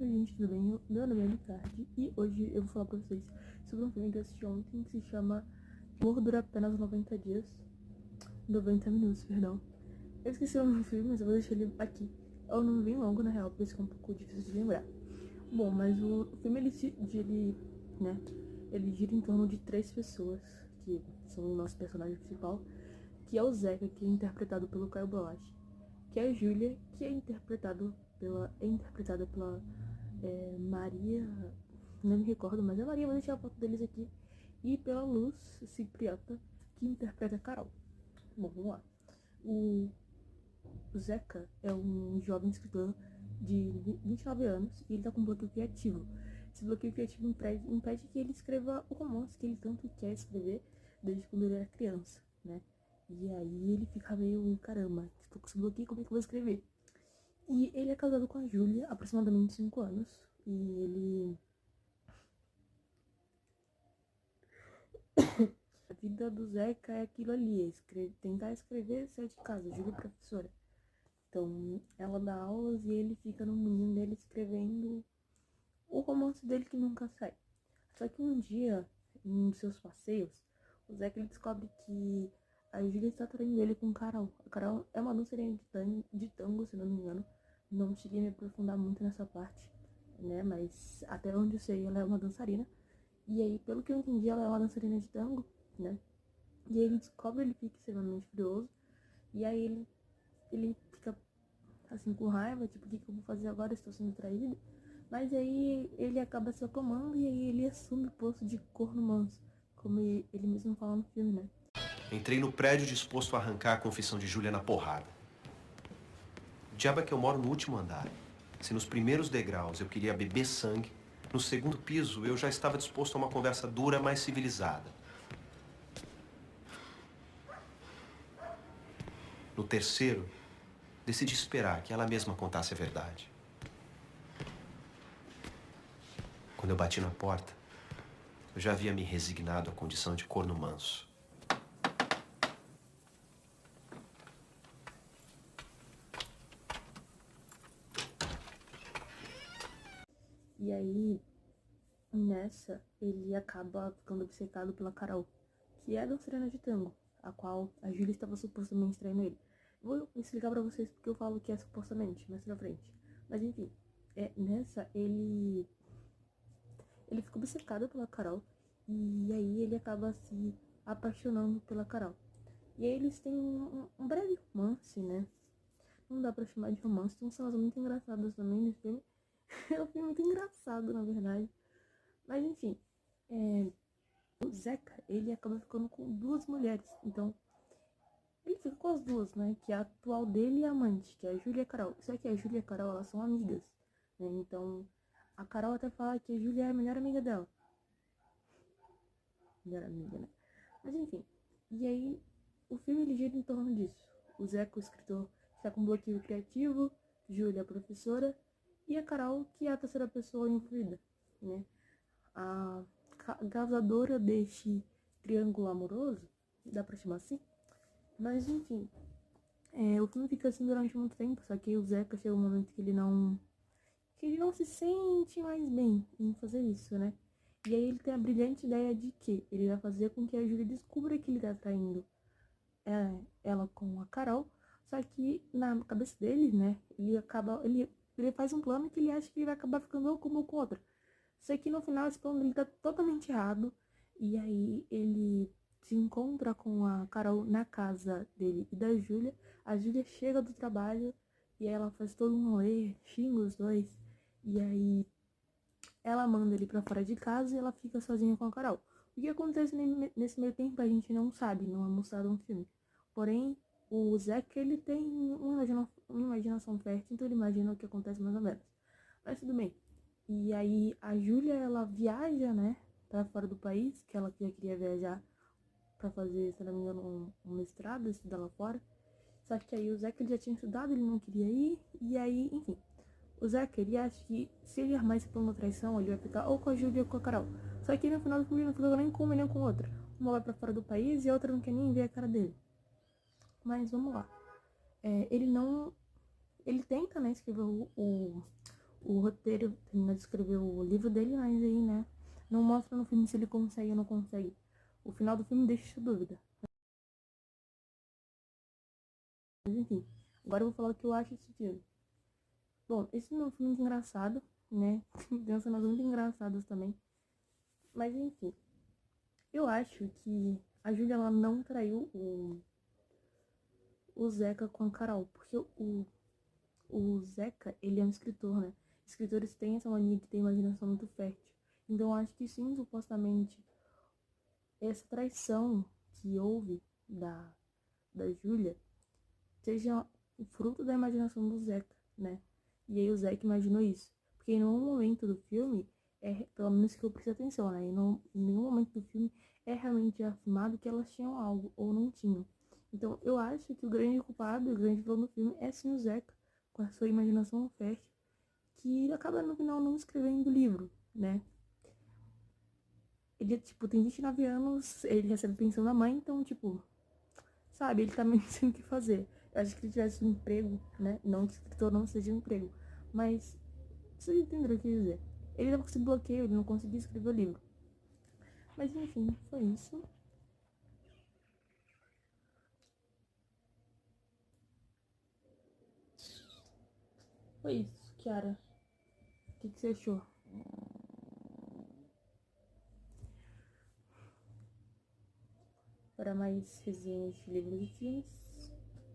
Oi gente, tudo bem? Meu nome é Ricardo e hoje eu vou falar pra vocês sobre um filme que eu assisti ontem que se chama Amor Dura Apenas 90 Dias. 90 minutos, perdão. Eu esqueci o nome do filme, mas eu vou deixar ele aqui. É um nome bem longo, na real, por isso que é um pouco difícil de lembrar. Bom, mas o filme ele gira em torno de três pessoas, que são o nosso personagem principal, que é o Zeca, que é interpretado pelo Caio Boatti, que é a Júlia, que é interpretada pela Maria, não me recordo, mas é Maria, vou deixar a foto deles aqui, e pela Luz Cipriota, que interpreta a Carol. Bom, vamos lá. O Zeca é um jovem escritor de 29 anos e ele tá com bloqueio criativo. Esse bloqueio criativo impede que ele escreva o romance que ele tanto quer escrever desde quando ele era criança, né? E aí ele fica meio, caramba, tô com esse bloqueio, como é que eu vou escrever? E ele é casado com a Júlia há aproximadamente 5 anos. E ele... A vida do Zeca é aquilo ali, tentar escrever, sair de casa, Júlia é professora. Então, ela dá aulas e ele fica no mundinho dele escrevendo o romance dele que nunca sai. Só que um dia, em um dos seus passeios, o Zeca ele descobre que a Júlia está traindo ele com Carol. A Carol é uma dançarina de tango, se não me engano. Não cheguei a me aprofundar muito nessa parte, né? Mas até onde eu sei, ela é uma dançarina. E aí, pelo que eu entendi, ela é uma dançarina de tango, né? E aí ele descobre, ele fica extremamente furioso. E aí ele fica assim com raiva, tipo, o que eu vou fazer agora? Estou sendo traído. Mas aí ele acaba se acalmando e aí ele assume o posto de corno manso, como ele mesmo fala no filme, né? Entrei no prédio disposto a arrancar a confissão de Júlia na porrada. O diabo é que eu moro no último andar. Se nos primeiros degraus eu queria beber sangue, no segundo piso eu já estava disposto a uma conversa dura, mais civilizada. No terceiro, decidi esperar que ela mesma contasse a verdade. Quando eu bati na porta, eu já havia me resignado à condição de corno manso. E aí, nessa, ele acaba ficando obcecado pela Carol, que é a dançarina de tango, a qual a Júlia estava supostamente traindo ele. Vou explicar pra vocês porque eu falo que é supostamente, mais pra frente. Mas enfim, nessa, ele fica obcecado pela Carol, e aí ele acaba se apaixonando pela Carol. E aí eles têm um breve romance, né? Não dá pra chamar de romance, tem cenas muito engraçadas também nesse filme. É um filme muito engraçado, na verdade. Mas enfim, o Zeca, ele acaba ficando com duas mulheres. Então, ele fica com as duas, né? Que é a atual dele e a amante, que é a Júlia e a Carol. Só que a Júlia e a Carol, elas são amigas, né? Então, a Carol até fala que a Júlia é a melhor amiga dela. Melhor amiga, né? Mas enfim. E aí, o filme ele gira em torno disso. O Zeca, o escritor, está com bloqueio criativo. Júlia, a professora. E a Carol, que é a terceira pessoa incluída, né? A causadora deste triângulo amoroso, dá pra chamar assim? Mas enfim, o filme fica assim durante muito tempo, só que o Zeca chega um momento que ele não se sente mais bem em fazer isso, né? E aí ele tem a brilhante ideia de que ele vai fazer com que a Júlia descubra que ele tá traindo ela com a Carol, só que na cabeça dele, né, ele faz um plano que ele acha que ele vai acabar ficando ou com uma ou com outra. Só que no final esse plano dele tá totalmente errado. E aí ele se encontra com a Carol na casa dele e da Júlia. A Júlia chega do trabalho e ela faz todo um rolê, xinga os dois. E aí ela manda ele pra fora de casa e ela fica sozinha com a Carol. O que acontece nesse meio tempo a gente não sabe, não é mostrado no filme. Porém, o Zack, ele tem uma imaginação fértil, então ele imagina o que acontece mais ou menos. Mas tudo bem. E aí a Júlia, ela viaja, né, pra fora do país, que ela já queria viajar pra fazer, se não me engano, um mestrado, estudar lá fora. Só que aí o Zack, ele já tinha estudado, ele não queria ir, e aí, enfim. O Zack, ele acha que se ele armar esse plano de traição, ele vai ficar ou com a Júlia ou com a Carol. Só que no final do filme ele não fica nem com uma nem com outra. Uma vai pra fora do país e a outra não quer nem ver a cara dele. Mas vamos lá. Ele não... Ele tenta, né, escrever o roteiro, termina de escrever o livro dele, mas aí, né, não mostra no filme se ele consegue ou não consegue. O final do filme deixa essa dúvida. Mas enfim, agora eu vou falar o que eu acho desse filme. Bom, esse não é um filme muito engraçado, né? Tem cenas muito engraçadas também. Mas enfim, eu acho que a Júlia ela não traiu o Zeca com a Carol, porque o Zeca, ele é um escritor, né? Escritores têm essa mania de ter imaginação muito fértil. Então eu acho que sim, supostamente, essa traição que houve da Júlia seja o fruto da imaginação do Zeca, né? E aí o Zeca imaginou isso. Porque em nenhum momento do filme, pelo menos que eu prestei atenção, né? Em nenhum momento do filme é realmente afirmado que elas tinham algo ou não tinham. Então eu acho que o grande culpado, o grande vilão do filme é sim o Zeca, com a sua imaginação fértil, que acaba no final não escrevendo o livro, né? Ele, tipo, tem 29 anos, ele recebe pensão da mãe, então, tipo, sabe, ele tá meio sem o que fazer. Eu acho que se ele tivesse um emprego, né? Não que escritor não seja um emprego, mas vocês entenderam o que eu quis dizer. Ele tava com esse bloqueio, ele não conseguia escrever o livro. Mas enfim, foi isso. Foi isso, Kiara. O que você achou? Para mais resenhas de livros e filmes,